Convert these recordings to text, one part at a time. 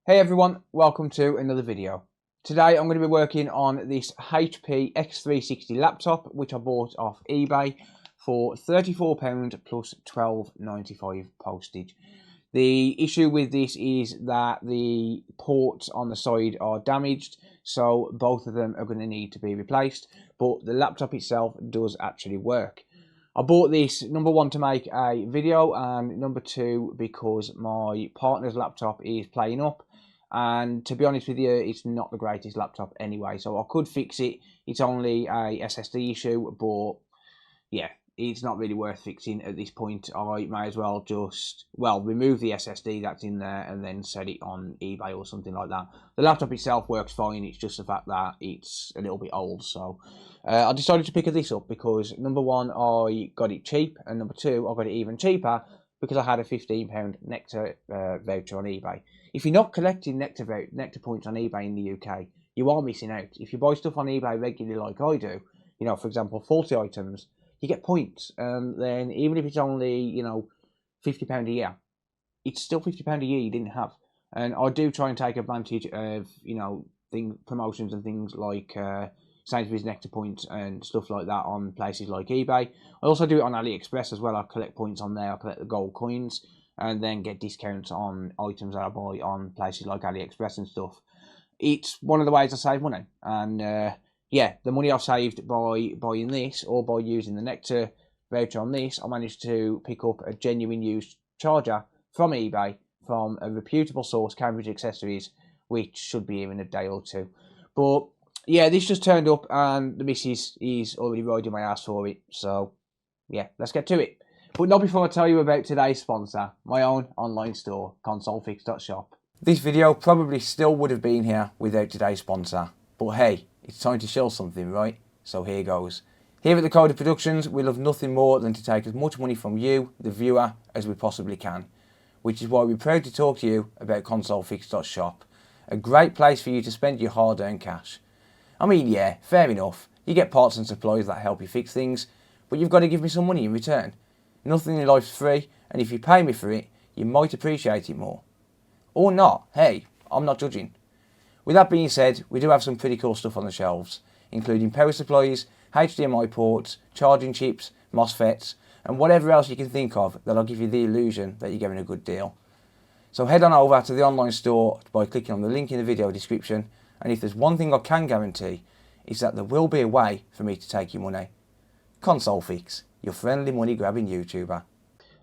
Hey everyone, welcome to another video. Today I'm going to be working on this HP X360 laptop which I bought off eBay for £34 plus £12.95 postage. The issue with this is that the ports on the side are damaged, so both of them are going to need to be replaced, but the laptop itself does actually work. I bought this, number one, to make a video, and number two, because my partner's laptop is playing up. And to be honest with you, it's not the greatest laptop anyway, so I could fix it. It's only a SSD issue, but yeah, it's not really worth fixing at this point. I may as well just, remove the SSD that's in there and then set it on eBay or something like that. The laptop itself works fine, it's just the fact that it's a little bit old. So I decided to pick this up because, number one, I got it cheap, and number two, I got it even cheaper because I had a £15 Nectar voucher on eBay. If you're not collecting Nectar points on eBay in the UK, you are missing out. If you buy stuff on eBay regularly like I do, you know, for example, faulty items, you get points. Then even if it's only, you know, £50 a year, it's still £50 a year you didn't have. And I do try and take advantage of, you know, promotions and things like Sainsbury's Nectar points and stuff like that on places like eBay. I also do it on AliExpress as well. I collect points on there. I collect the gold coins and then get discounts on items that I buy on places like AliExpress and stuff. It's one of the ways I save money. And yeah, the money I've saved by buying this or by using the Nectar voucher on this, I managed to pick up a genuine used charger from eBay from a reputable source, Cambridge Accessories, which should be here in a day or two. But yeah, this just turned up and the missus is already riding my ass for it. So yeah, let's get to it. But not before I tell you about today's sponsor, my own online store, consolefix.shop. This video probably still would have been here without today's sponsor. But hey, it's time to show something, right? So here goes. Here at the Coder Productions, we love nothing more than to take as much money from you, the viewer, as we possibly can. Which is why we're proud to talk to you about consolefix.shop. A great place for you to spend your hard-earned cash. I mean, yeah, fair enough. You get parts and supplies that help you fix things, but you've got to give me some money in return. Nothing in life's free, and if you pay me for it, you might appreciate it more. Or not. Hey, I'm not judging. With that being said, we do have some pretty cool stuff on the shelves, including power supplies, HDMI ports, charging chips, MOSFETs, and whatever else you can think of that'll give you the illusion that you're getting a good deal. So head on over to the online store by clicking on the link in the video description, and if there's one thing I can guarantee, is that there will be a way for me to take your money. ConsoleFix, your friendly money grabbing YouTuber.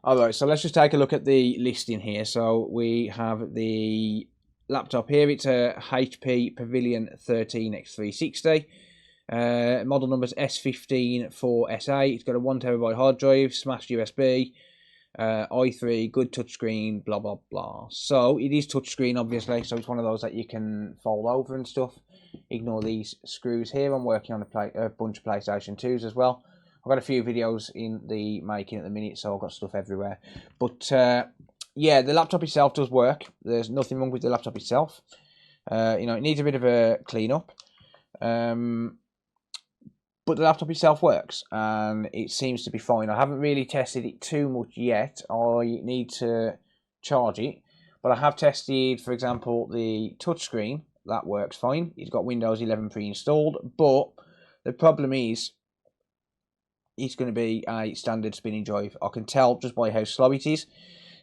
Alright, so let's just take a look at the listing here. So we have the laptop here. It's a HP Pavilion 13 X360. Model number's S154SA. It's got a 1TB hard drive, smashed USB, i3, good touchscreen, blah blah blah. So it is touchscreen, obviously, so it's one of those that you can fold over and stuff. Ignore these screws here. I'm working on a bunch of PlayStation 2s as well. I've got a few videos in the making at the minute, so I've got stuff everywhere. But yeah, the laptop itself does work. There's nothing wrong with the laptop itself. You know, it needs a bit of a clean up. But the laptop itself works, and it seems to be fine. I haven't really tested it too much yet. I need to charge it. But I have tested, for example, the touchscreen. That works fine. It's got Windows 11 pre-installed. But the problem is, it's going to be a standard spinning drive. I can tell just by how slow it is.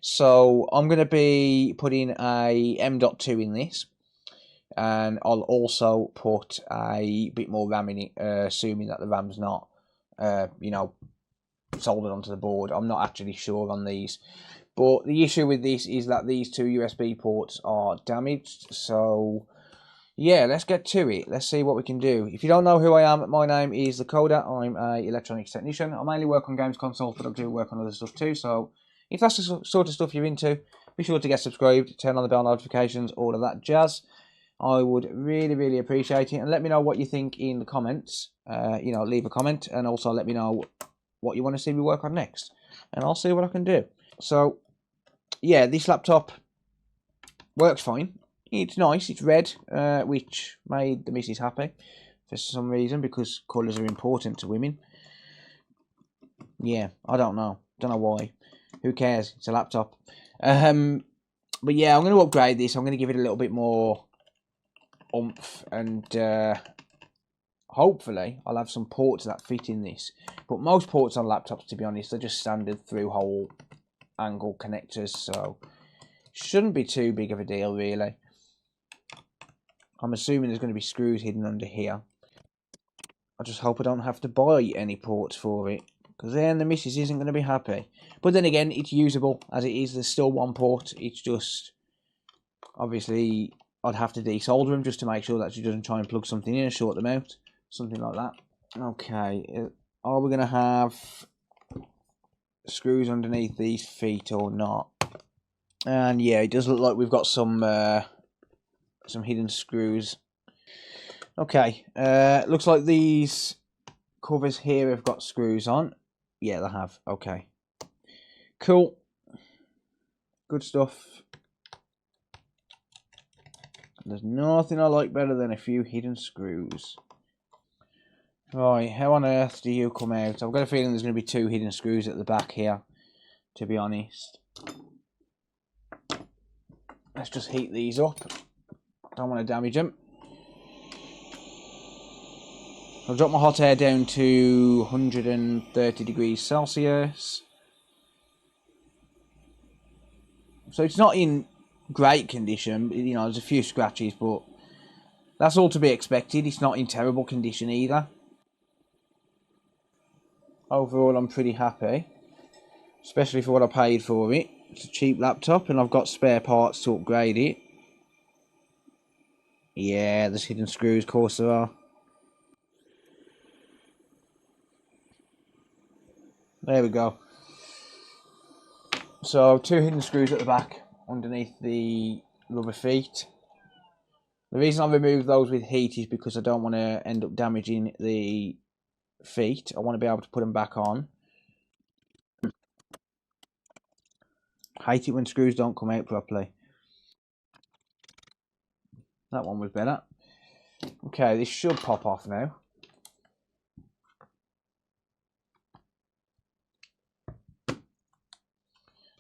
So I'm going to be putting a M.2 in this. And I'll also put a bit more RAM in it, assuming that the RAM's not, you know, soldered onto the board. I'm not actually sure on these. But the issue with this is that these two USB ports are damaged. So, yeah, let's get to it. Let's see what we can do. If you don't know who I am, my name is The Coder. I'm an electronics technician. I mainly work on games consoles, but I do work on other stuff too. So, if that's the sort of stuff you're into, be sure to get subscribed, turn on the bell notifications, all of that jazz. I would really, really appreciate it. And let me know what you think in the comments. You know, leave a comment. And also let me know what you want to see me work on next. And I'll see what I can do. So, yeah, this laptop works fine. It's nice. It's red, which made the missus happy for some reason. Because colours are important to women. Yeah, I don't know. Don't know why. Who cares? It's a laptop. But yeah, I'm going to upgrade this. I'm going to give it a little bit more oomph, and hopefully I'll have some ports that fit in this. But most ports on laptops, to be honest, are just standard through-hole angle connectors, so shouldn't be too big of a deal, really. I'm assuming there's going to be screws hidden under here. I just hope I don't have to buy any ports for it, because then the missus isn't going to be happy. But then again, it's usable as it is. There's still one port. It's just, obviously, I'd have to desolder them just to make sure that she doesn't try and plug something in and short them out. Something like that. Okay, are we going to have screws underneath these feet or not? And yeah, it does look like we've got some hidden screws. Okay, looks like these covers here have got screws on. Yeah, they have. Okay, cool, good stuff. There's nothing I like better than a few hidden screws. Right, how on earth do you come out? I've got a feeling there's going to be 2 hidden screws at the back here, to be honest. Let's just heat these up. Don't want to damage them. I'll drop my hot air down to 130 degrees Celsius. So it's not in great condition. You know, there's a few scratches, but that's all to be expected. It's not in terrible condition either. Overall, I'm pretty happy, especially for what I paid for it. It's a cheap laptop, and I've got spare parts to upgrade it. Yeah, there's hidden screws, of course there are. There we go. So 2 hidden screws at the back underneath the rubber feet. The reason I removed those with heat is because I don't want to end up damaging the feet. I want to be able to put them back on. Hate it when screws don't come out properly. That one was better. Okay, this should pop off now.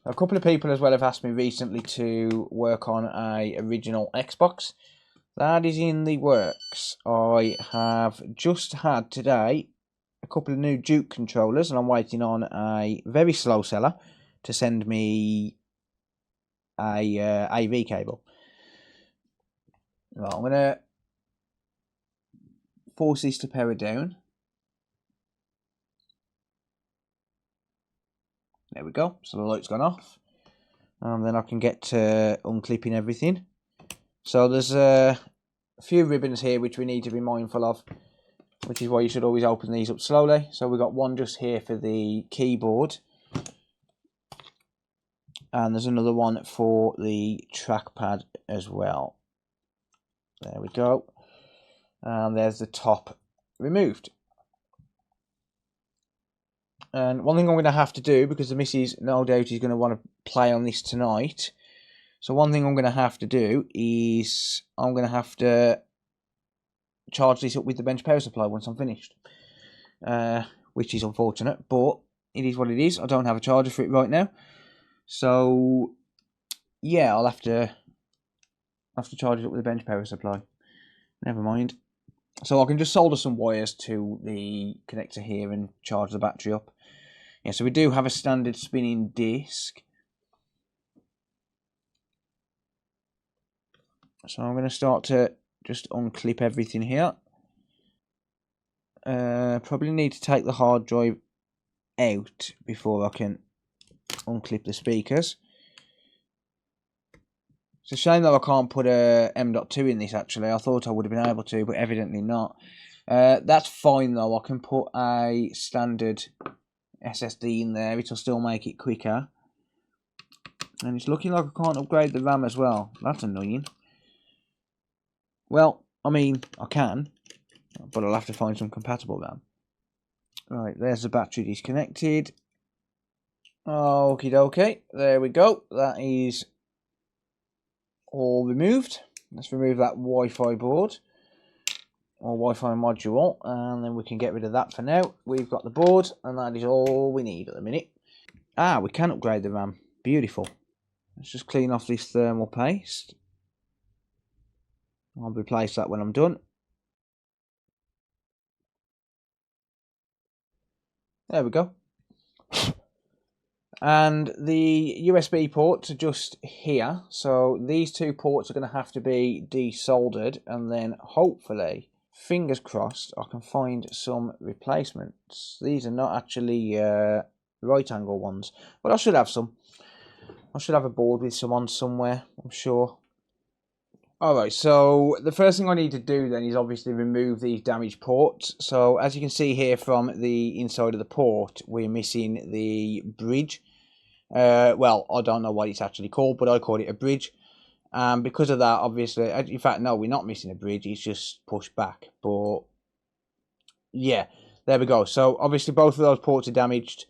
A couple of people as well have asked me recently to work on a original Xbox. That is in the works. I have just had today a couple of new Duke controllers, and I'm waiting on a very slow seller to send me a AV cable. Right, I'm going to force this to power down. There we go, so the light's gone off. And then I can get to unclipping everything. So there's a few ribbons here which we need to be mindful of, which is why you should always open these up slowly. So we've got one just here for the keyboard. And there's another one for the trackpad as well. There we go. And there's the top removed. And one thing I'm going to have to do, because the missus no doubt is going to want to play on this tonight. So one thing I'm going to have to do is I'm going to have to charge this up with the bench power supply once I'm finished. Which is unfortunate, but it is what it is. I don't have a charger for it right now. So yeah, I'll have to charge it up with the bench power supply. Never mind. So I can just solder some wires to the connector here and charge the battery up. Yeah, so we do have a standard spinning disc. So I'm going to start to just unclip everything here. Probably need to take the hard drive out before I can unclip the speakers. It's a shame that I can't put a M.2 in this actually. I thought I would have been able to, but evidently not. That's fine though. I can put a standard SSD in there. It'll still make it quicker. And it's looking like I can't upgrade the RAM as well. That's annoying. Well, I mean, I can, but I'll have to find some compatible RAM. Right, there's the battery disconnected. Okie dokie, there we go. That is all removed. Let's remove that Wi-Fi board or Wi-Fi module, and then we can get rid of that for now. We've got the board, and that is all we need at the minute. Ah, we can upgrade the RAM. Beautiful. Let's just clean off this thermal paste. I'll replace that when I'm done. There we go. And the USB ports are just here. So these two ports are going to have to be desoldered, and then hopefully, fingers crossed, I can find some replacements. These are not actually right angle ones, but I should have some. I should have a board with some on somewhere, I'm sure. Alright, so the first thing I need to do then is obviously remove these damaged ports. So as you can see here from the inside of the port, we're missing the bridge. Well, I don't know what it's actually called, but I call it a bridge. Because of that, obviously, in fact, no, we're not missing a bridge, it's just pushed back. But yeah, there we go. So obviously both of those ports are damaged,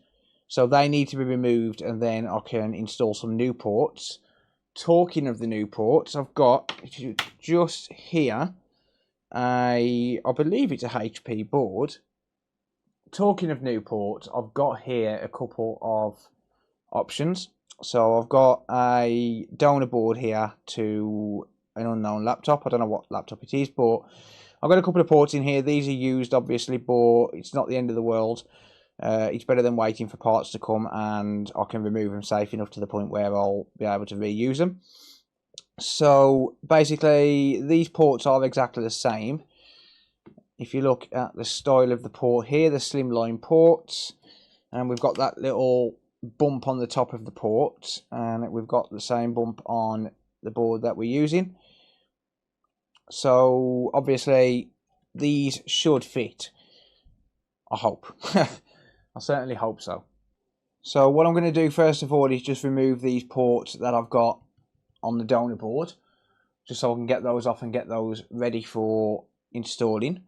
so they need to be removed, and then I can install some new ports. Talking of the new ports, I've got just here I believe it's a HP board. Talking of new ports, I've got here a couple of options. So I've got a donor board here to an unknown laptop. I don't know what laptop it is, but I've got a couple of ports in here. These are used, obviously, but it's not the end of the world. It's better than waiting for parts to come, and I can remove them safe enough to the point where I'll be able to reuse them. So basically, these ports are exactly the same. If you look at the style of the port here, the slimline ports, and we've got that little bump on the top of the port, and we've got the same bump on the board that we're using. So obviously, these should fit. I hope. I certainly hope so. So what I'm going to do first of all is just remove these ports that I've got on the donor board, just so I can get those off and get those ready for installing.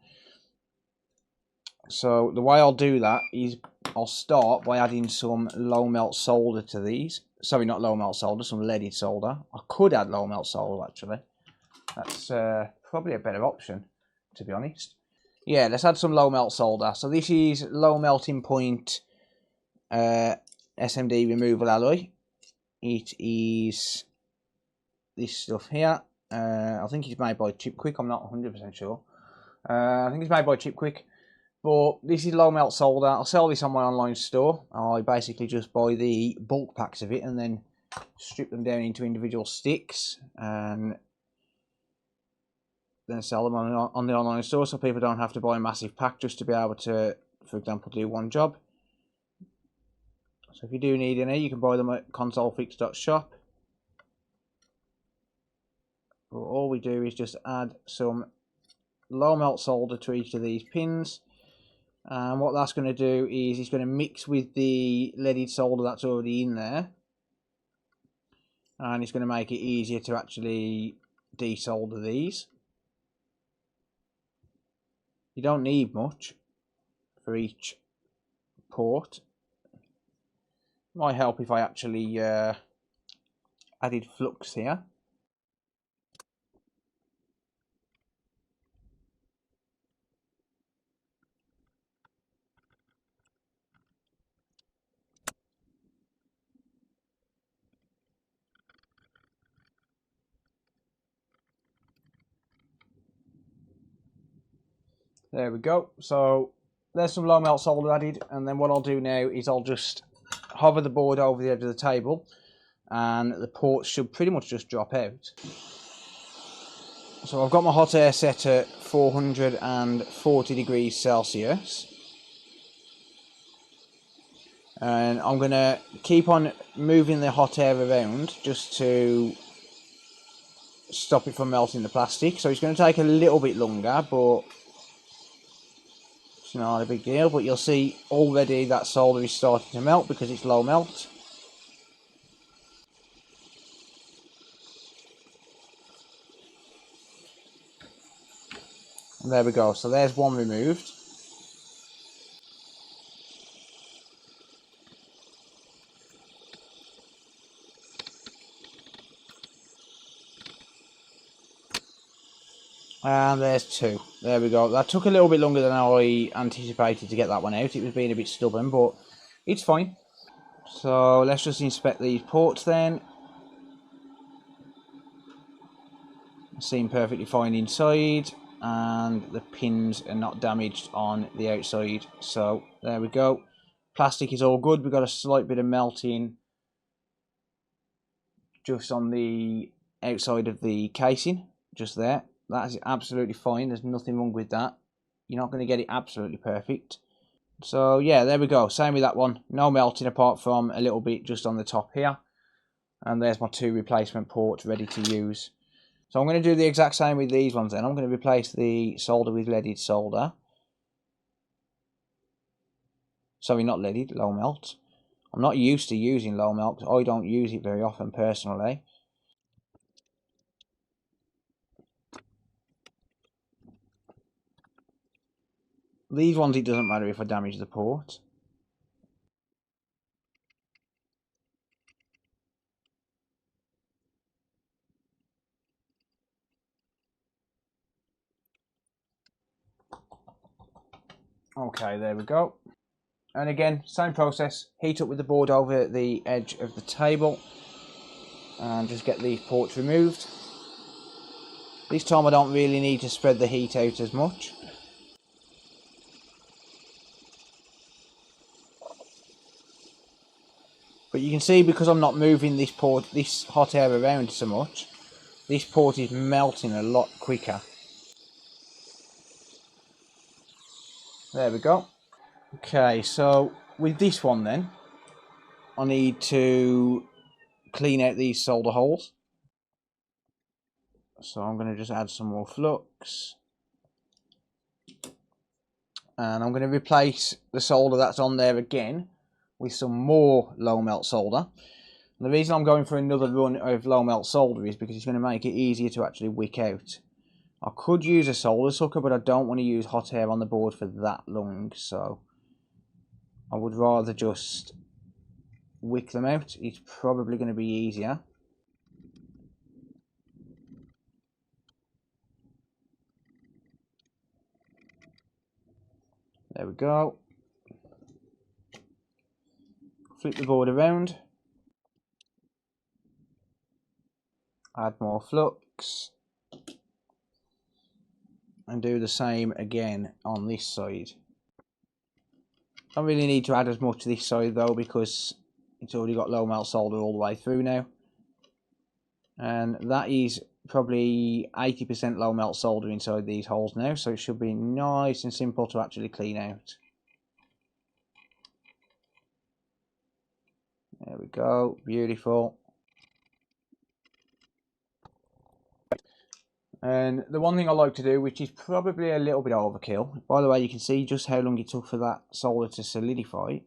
So the way I'll do that is I'll start by adding some low melt solder to these. Sorry, not low melt solder, some leaded solder. I could add low melt solder actually. That's probably a better option, to be honest. Yeah, let's add some low melt solder. So this is low melting point SMD removal alloy. It is this stuff here. I think it's made by Chipquick. I'm not 100% sure. I think it's made by Chipquick. But this is low melt solder. I'll sell this on my online store. I basically just buy the bulk packs of it and then strip them down into individual sticks and then sell them on the online store, so people don't have to buy a massive pack just to be able to, for example, do one job. So if you do need any, you can buy them at consolefix.shop. But all we do is just add some low melt solder to each of these pins. And what that's going to do is it's going to mix with the leaded solder that's already in there. And it's going to make it easier to actually desolder these. You don't need much for each port. Might help if I actually added flux here. There we go. So there's some low melt solder added, and then what I'll do now is I'll just hover the board over the edge of the table, and the ports should pretty much just drop out. So I've got my hot air set at 440 degrees Celsius, and I'm going to keep on moving the hot air around just to stop it from melting the plastic. So it's going to take a little bit longer, but it's not a big deal. But you'll see already that solder is starting to melt because it's low melt. And there we go. So there's one removed. And there's two. There we go. That took a little bit longer than I anticipated to get that one out. It was being a bit stubborn, but it's fine. So let's just inspect these ports then. seem perfectly fine inside, and the pins are not damaged on the outside. So there we go. Plastic is all good. We've got a slight bit of melting just on the outside of the casing, just there. That is absolutely fine. There's nothing wrong with that. You're not going to get it absolutely perfect. So yeah, there we go. Same with that one. No melting apart from a little bit just on the top here. And there's my 2 replacement ports ready to use. So I'm going to do the exact same with these ones then. I'm going to replace the solder with leaded solder. Sorry, not leaded, low melt. I'm not used to using low melt because I don't use it very often personally. These ones, it doesn't matter if I damage the port. Okay, there we go. And again, same process. Heat up with the board over the edge of the table. And just get these ports removed. This time I don't really need to spread the heat out as much. But you can see, because I'm not moving this hot air around so much, this port is melting a lot quicker. There we go. Okay, so with this one then, I need to clean out these solder holes. So I'm going to just add some more flux. And I'm going to replace the solder that's on there again with some more low melt solder. And the reason I'm going for another run of low melt solder is because it's going to make it easier to actually wick out. I could use a solder sucker, but I don't want to use hot air on the board for that long, so I would rather just wick them out. It's probably going to be easier. There we go. Flip the board around. Add more flux. And do the same again on this side. Don't really need to add as much to this side though, because it's already got low melt solder all the way through now. And that is probably 80% low melt solder inside these holes now, so it should be nice and simple to actually clean out. There we go, beautiful. And the one thing I like to do, which is probably a little bit overkill, by the way, you can see just how long it took for that solder to solidify.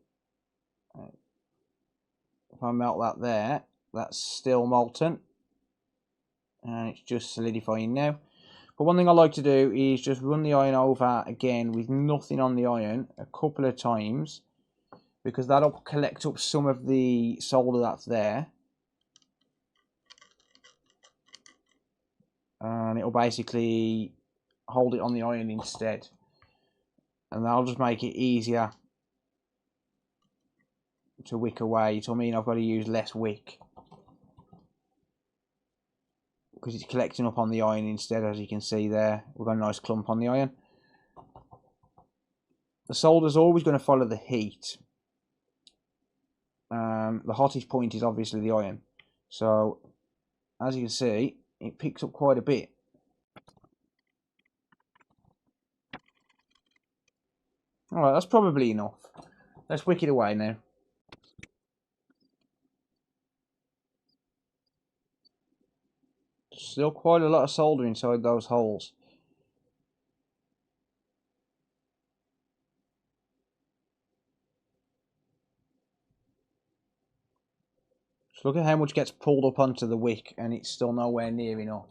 If I melt that there, that's still molten, and it's just solidifying now. But one thing I like to do is just run the iron over again with nothing on the iron a couple of times, because that'll collect up some of the solder that's there, and it'll basically hold it on the iron instead, and that'll just make it easier to wick away. So I mean, I've got to use less wick because it's collecting up on the iron instead. As you can see there, we've got a nice clump on the iron. The solder's always going to follow the heat. The hottest point is obviously the iron, so as you can see, it picks up quite a bit. Alright, that's probably enough. Let's wick it away now. Still quite a lot of solder inside those holes. Just look at how much gets pulled up onto the wick, and it's still nowhere near enough.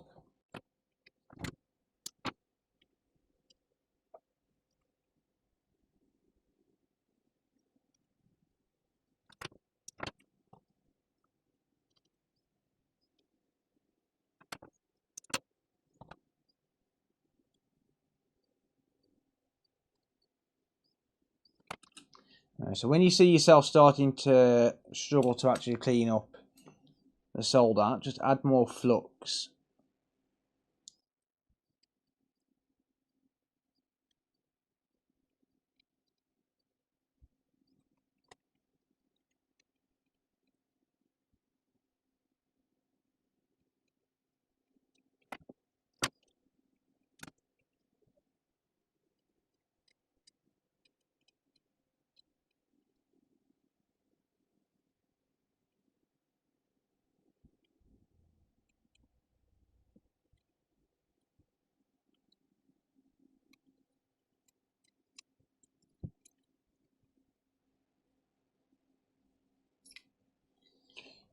So when you see yourself starting to struggle to actually clean up the solder, just add more flux.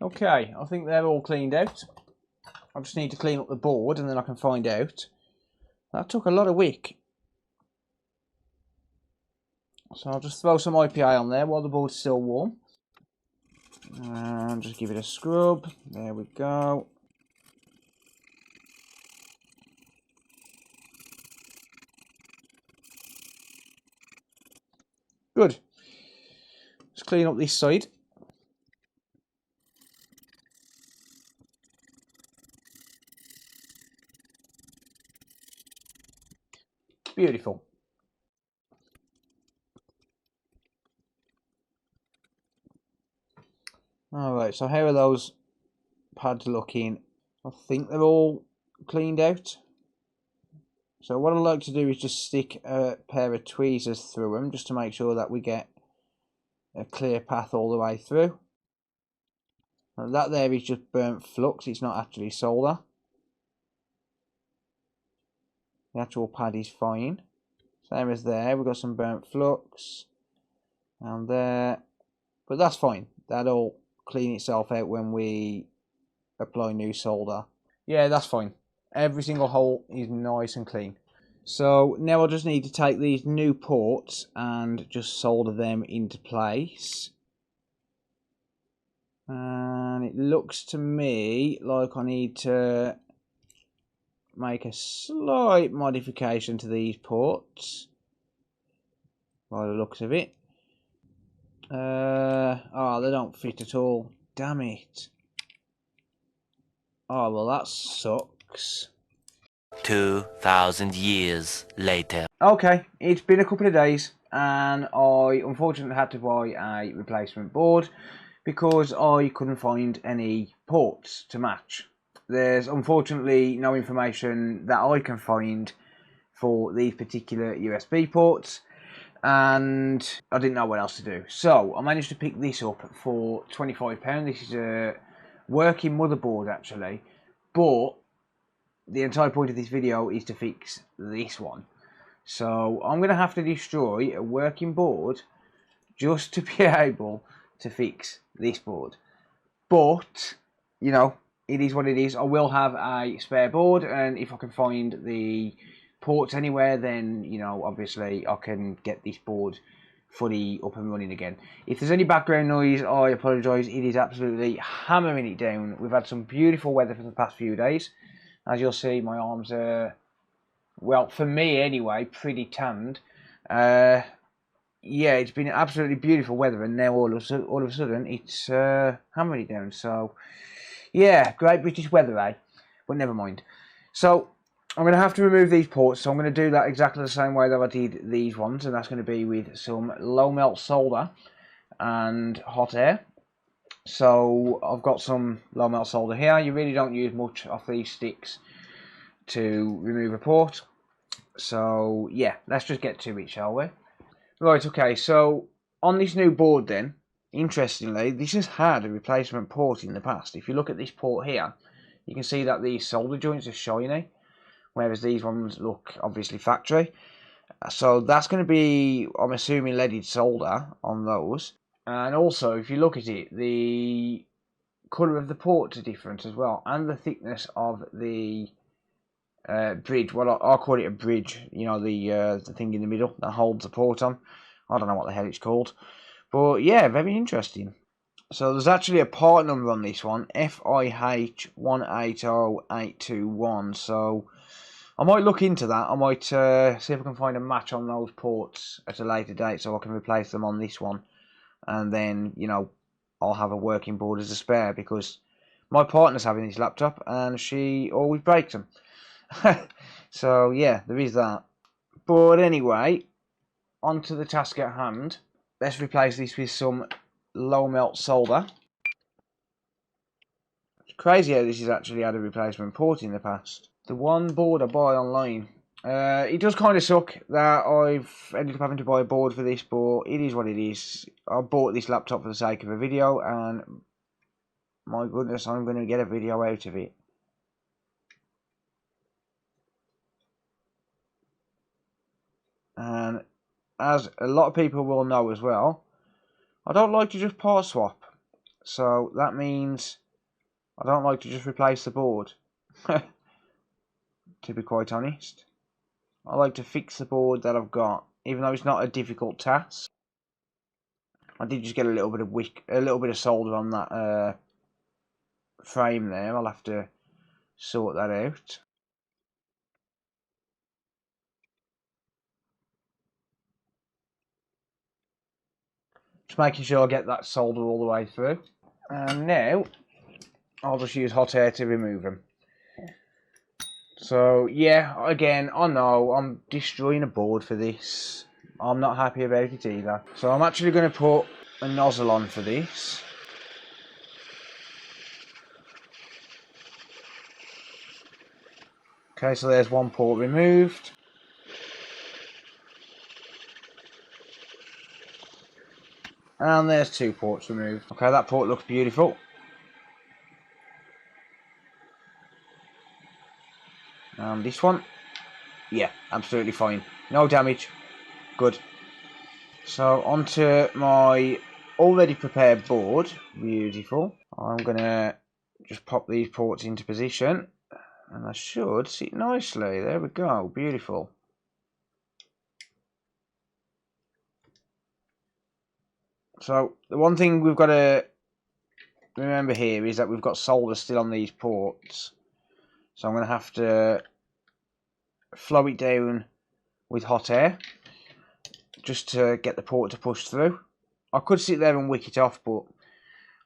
Okay, I think they're all cleaned out. I just need to clean up the board and then I can find out. That took a lot of wick. So I'll just throw some IPA on there while the board's still warm. And just give it a scrub. There we go. Good. Let's clean up this side. Beautiful. Alright, so how are those pads looking? I think they're all cleaned out. So what I like to do is just stick a pair of tweezers through them just to make sure that we get a clear path all the way through. And that there is just burnt flux, it's not actually solder. The actual pad is fine. Same as there, we've got some burnt flux. And there. But that's fine. That'll clean itself out when we apply new solder. Yeah, that's fine. Every single hole is nice and clean. So now I just need to take these new ports and just solder them into place. And it looks to me like I need to make a slight modification to these ports by the looks of it. Oh, they don't fit at all. Damn it. Oh, well, that sucks. 2,000 years later. Okay, it's been a couple of days and I unfortunately had to buy a replacement board because I couldn't find any ports to match. There's unfortunately no information that I can find for these particular USB ports and I didn't know what else to do. So I managed to pick this up for £25. This is a working motherboard actually, but the entire point of this video is to fix this one. So I'm going to have to destroy a working board just to be able to fix this board. But, you know, it is what it is. I will have a spare board, and if I can find the ports anywhere, then, you know, obviously I can get this board fully up and running again. If there's any background noise, I apologise. It is absolutely hammering it down. We've had some beautiful weather for the past few days. As you'll see, my arms are, well, for me anyway, pretty tanned. Yeah, it's been absolutely beautiful weather, and now all of a sudden it's hammering it down. So, yeah, great British weather, eh? But never mind. So, I'm going to have to remove these ports, so I'm going to do that exactly the same way that I did these ones, and that's going to be with some low melt solder and hot air. So, I've got some low melt solder here. You really don't use much of these sticks to remove a port. So, yeah, let's just get to it, shall we? Right, okay, so on this new board then, interestingly, this has had a replacement port in the past. If you look at this port here, you can see that these solder joints are shiny, whereas these ones look obviously factory. So that's going to be, I'm assuming, leaded solder on those. And also, if you look at it, the colour of the ports are different as well, and the thickness of the bridge. Well, I call it a bridge. You know, the thing in the middle that holds the port on. I don't know what the hell it's called, but yeah, very interesting. So there's actually a part number on this one, FIH180821. So I might look into that. I might see if I can find a match on those ports at a later date, so I can replace them on this one, and then, you know, I'll have a working board as a spare, because my partner's having this laptop and she always breaks them. So yeah, there is that. But anyway, on to the task at hand. Let's replace this with some low melt solder. It's crazy how this has actually had a replacement port in the past. The one board I buy online, it does kind of suck that I've ended up having to buy a board for this, but it is what it is. I bought this laptop for the sake of a video, and my goodness, I'm going to get a video out of it. And as a lot of people will know as well, I don't like to just part swap. So that means I don't like to just replace the board. To be quite honest, I like to fix the board that I've got, even though it's not a difficult task. I did just get a little bit of solder on that frame there. I'll have to sort that out. Just making sure I get that solder all the way through. And now I'll just use hot air to remove them. So yeah, again, I know I'm destroying a board for this. I'm not happy about it either. So I'm actually going to put a nozzle on for this. Okay, so there's one port removed. And there's 2 ports removed. Okay, that port looks beautiful. And this one, yeah, absolutely fine. No damage. Good. So onto my already prepared board. Beautiful. I'm gonna just pop these ports into position, and I should sit nicely. There we go. Beautiful. So the one thing we've got to remember here is that we've got solder still on these ports. So I'm going to have to flow it down with hot air just to get the port to push through. I could sit there and wick it off, but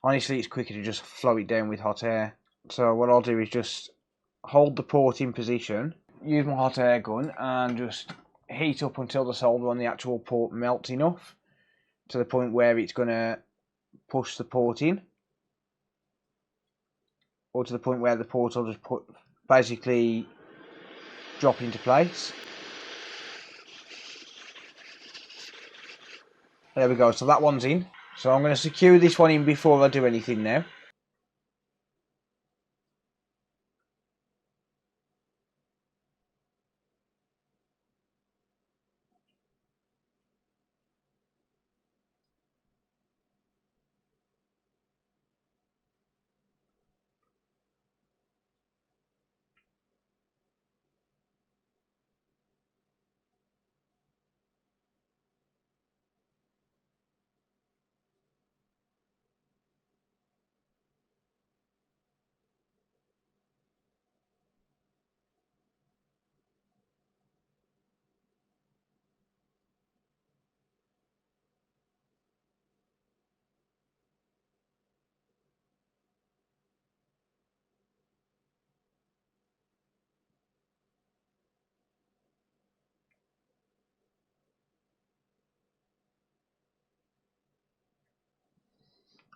honestly it's quicker to just flow it down with hot air. So what I'll do is just hold the port in position, use my hot air gun, and just heat up until the solder on the actual port melts enough to the point where it's going to push the port in, or to the point where the port will just basically drop into place. There we go, so that one's in. So I'm going to secure this one in before I do anything now.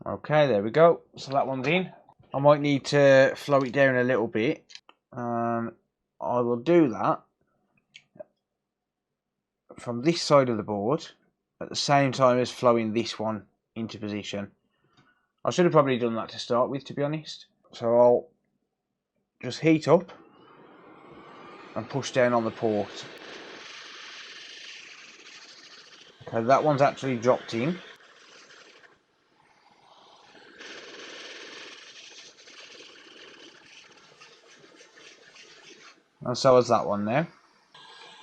Okay, there we go. So that one's in. I might need to flow it down a little bit. I will do that from this side of the board at the same time as flowing this one into position. I should have probably done that to start with, to be honest. So I'll just heat up and push down on the port. Okay, that one's actually dropped in. And so is that one there.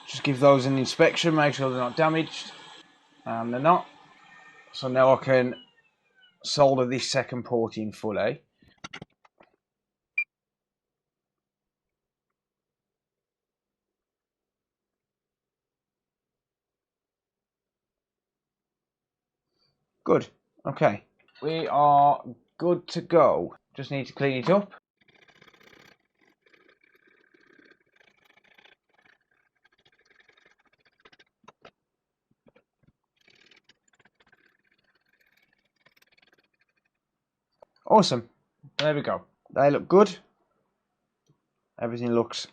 Just give those an inspection, make sure they're not damaged. And they're not. So now I can solder this second port in fully. Good. Okay. We are good to go. Just need to clean it up. Awesome. There we go. They look good. Everything looks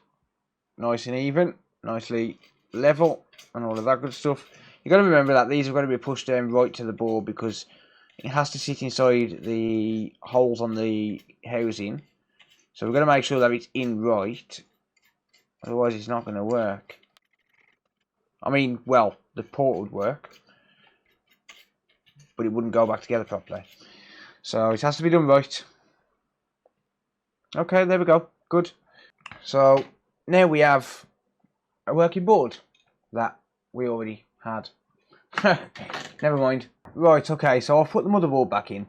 nice and even, nicely level, and all of that good stuff. You've got to remember that these have got to be pushed down right to the board because it has to sit inside the holes on the housing. So we've got to make sure that it's in right, otherwise it's not going to work. I mean, well, the port would work, but it wouldn't go back together properly. So it has to be done right. Okay, there we go. Good. So now we have a working board that we already had. Never mind. Right, okay, so I've put the motherboard back in.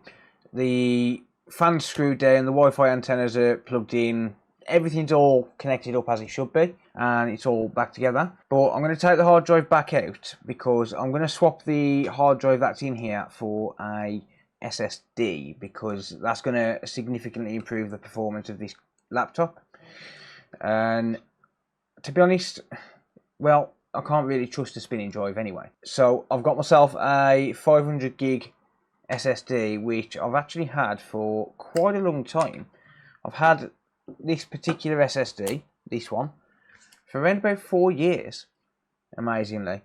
The fan's screwed down, the Wi-Fi antennas are plugged in, everything's all connected up as it should be, and it's all back together. But I'm going to take the hard drive back out because I'm going to swap the hard drive that's in here for a SSD, because that's going to significantly improve the performance of this laptop. And to be honest, well, I can't really trust the spinning drive anyway. So I've got myself a 500 gig SSD, which I've actually had for quite a long time. I've had this particular SSD, this one, for around about 4 years, amazingly.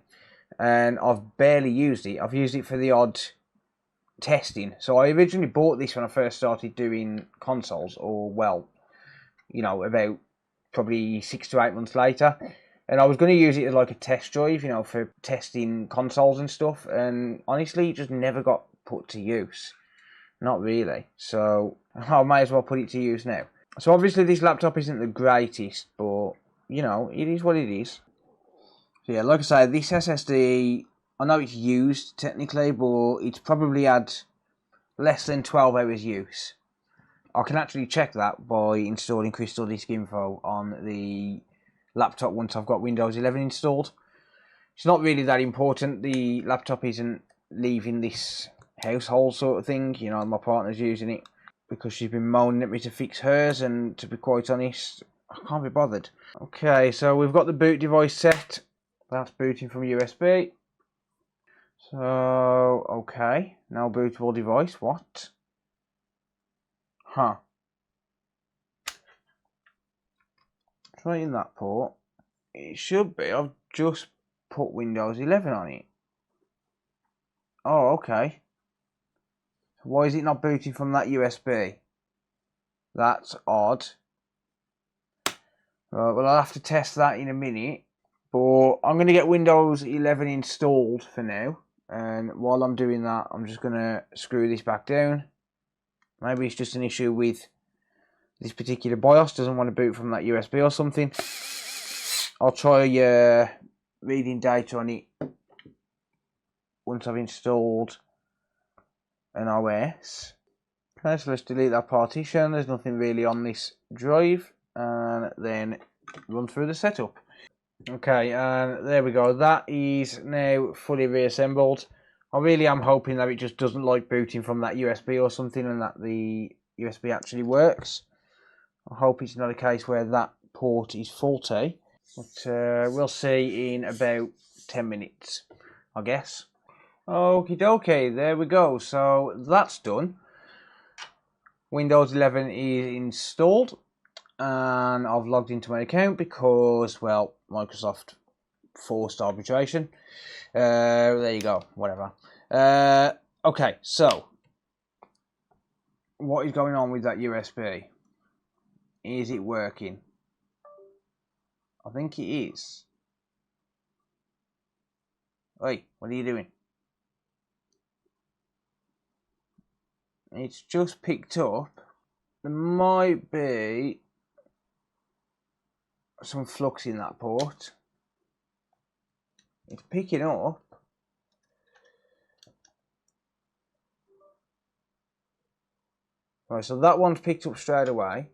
And I've barely used it. I've used it for the odd testing. So I originally bought this when I first started doing consoles, or well, you know, about probably 6 to 8 months later. And I was going to use it as like a test drive, you know, for testing consoles and stuff. And honestly, it just never got put to use. Not really. So I might as well put it to use now. So obviously this laptop isn't the greatest, but, you know, it is what it is. So yeah, like I say, this SSD, I know it's used technically, but it's probably had less than 12 hours use. I can actually check that by installing Crystal Disk Info on the laptop once I've got Windows 11 installed. It's not really that important. The laptop isn't leaving this household sort of thing. You know, my partner's using it because she's been moaning at me to fix hers, and to be quite honest, I can't be bothered. Okay, so we've got the boot device set. That's booting from USB. So, okay, now bootable device. What? Huh. Right in that port. It should be. I've just put Windows 11 on it. Oh, okay. Why is it not booting from that USB? That's odd. Right, well, I'll have to test that in a minute. But I'm going to get Windows 11 installed for now. And while I'm doing that, I'm just going to screw this back down. Maybe it's just an issue with this particular BIOS. Doesn't want to boot from that USB or something. I'll try reading data on it once I've installed an OS. Okay, so let's delete that partition. There's nothing really on this drive, and then run through the setup. Okay, and there we go. That is now fully reassembled. I really am hoping that it just doesn't like booting from that USB or something, and that the USB actually works. I hope it's not a case where that port is faulty. But we'll see in about 10 minutes, I guess. Okie dokie, there we go. So that's done. Windows 11 is installed, and I've logged into my account because, well, Microsoft forced arbitration. There you go, whatever. Okay, so what is going on with that USB? Is it working? I think it is. Oi, what are you doing? It's just picked up. There might be some flux in that port. It's picking up. Right, so that one's picked up straight away.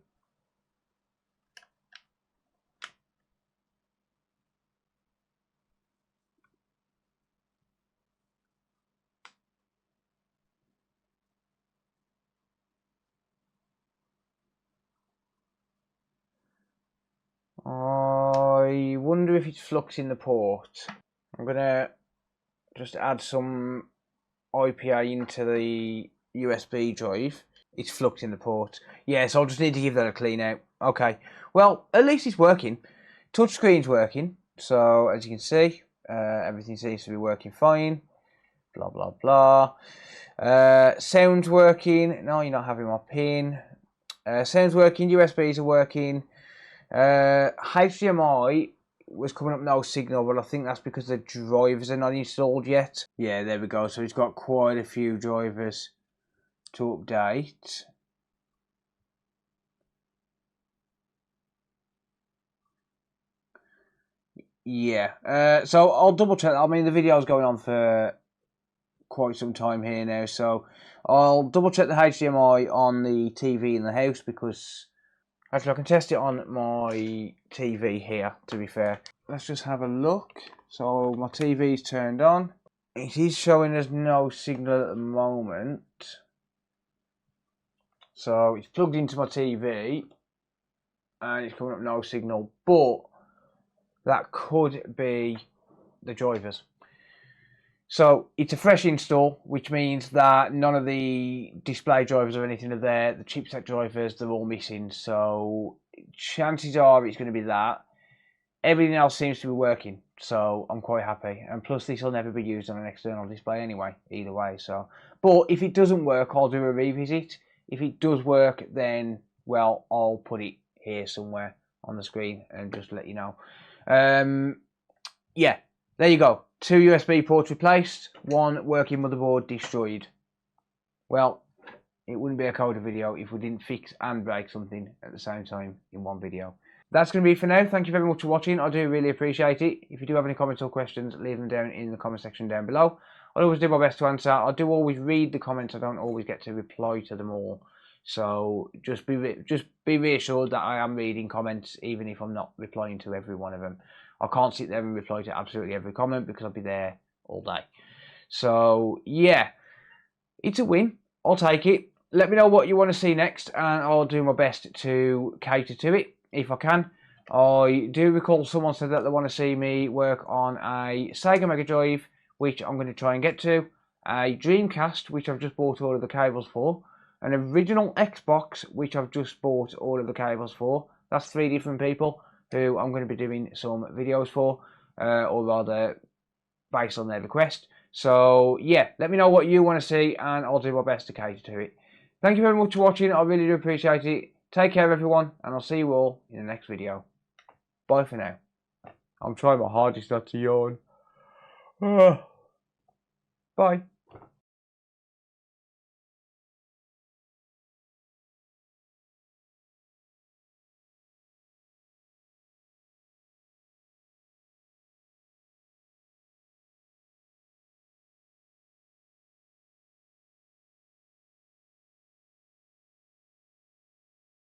I wonder if it's flux in the port. I'm gonna just add some IPA into the USB drive. It's flux in the port. Yeah, so I'll just need to give that a clean out. Okay. Well, at least it's working. Touchscreen's working. So, as you can see, everything seems to be working fine. Blah, blah, blah. Sound's working. No, you're not having my pin. Sound's working. USBs are working. HDMI was coming up no signal, but I think that's because the drivers are not installed yet. Yeah, there we go. So it's got quite a few drivers to update. Yeah, so I'll double check. I mean, the video's going on for quite some time here now, so I'll double check the HDMI on the TV in the house, because actually I can test it on my TV here, to be fair. Let's just have a look. So my TV's turned on. It is showing us no signal at the moment. So it's plugged into my TV and it's coming up no signal, but that could be the drivers. So it's a fresh install, which means that none of the display drivers or anything are there. The chipset drivers, they're all missing. So chances are it's going to be that. Everything else seems to be working, so I'm quite happy. And plus, this will never be used on an external display anyway, either way. So, but if it doesn't work, I'll do a revisit. If it does work, then, well, I'll put it here somewhere on the screen and just let you know. Yeah, there you go. 2 USB ports replaced, 1 working motherboard destroyed. Well, it wouldn't be a coder video if we didn't fix and break something at the same time in one video. That's going to be it for now. Thank you very much for watching. I do really appreciate it. If you do have any comments or questions, leave them down in the comment section down below. I'll always do my best to answer. I do always read the comments. I don't always get to reply to them all. So just be reassured that I am reading comments, even if I'm not replying to every one of them. I can't sit there and reply to absolutely every comment because I'll be there all day. So yeah, it's a win. I'll take it. Let me know what you want to see next, and I'll do my best to cater to it if I can. I do recall someone said that they want to see me work on a Sega Mega Drive, which I'm going to try and get to, a Dreamcast, which I've just bought all of the cables for, an original Xbox, which I've just bought all of the cables for. That's 3 different people who I'm going to be doing some videos for, or rather based on their request. So yeah, let me know what you want to see and I'll do my best to cater to it. Thank you very much for watching. I really do appreciate it. Take care everyone, and I'll see you all in the next video. Bye for now. I'm trying my hardest not to yawn. Bye.